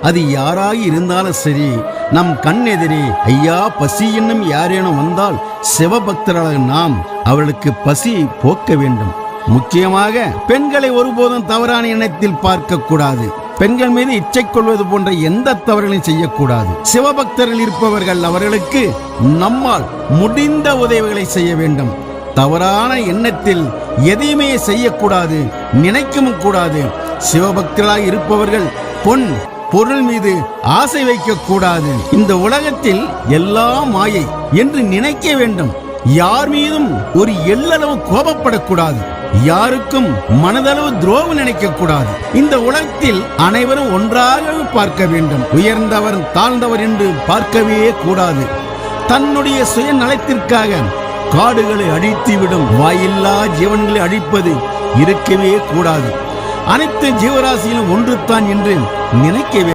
அது யாராக இருந்தாலும் சரி, நம் கண் எதிரே ஐயா பசி என்னும் யாரேனும் வந்தால் சிவபக்தராக நாம் அவர்களுக்கு பசி போக்க வேண்டும். முக்கியமாக பெண்களை ஒருபோதும் தவறான எண்ணத்தில் பார்க்க கூடாது. பெண்கள் மீது இச்சை கொள்வது போன்ற எந்த தவறுகளையும் செய்யக்கூடாது. சிவபக்தர்கள் இருப்பவர்கள் அவர்களுக்கு நம்மால் முடிந்த உதவிகளை செய்ய வேண்டும். தவறான எண்ணத்தில் எதையுமே செய்யக்கூடாது, நினைக்கவும் கூடாது. சிவபக்தர்களாக இருப்பவர்கள் பொன் பொருள் மீது ஆசை வைக்க கூடாது. இந்த உலகத்தில் எல்லாம் மாயை என்று நினைக்க வேண்டும். யார் மீதும் ஒரு எள்ளளவு கோபப்படக்கூடாது. யாருக்கும் மனதளவு துரோகம் நினைக்க கூடாது. இந்த உலகத்தில் அனைவரும் ஒன்றாக பார்க்க வேண்டும். உயர்ந்தவர் தாழ்ந்தவர் என்று பார்க்கவே கூடாது. தன்னுடைய சுயநலத்திற்காக காடுகளை அழித்துவிடும் வாயில்லா ஜீவன்களை அழிப்பது இருக்கவே கூடாது. அனைத்து ஜீவராசியிலும் ஒன்றுதான் என்று நினைக்கவே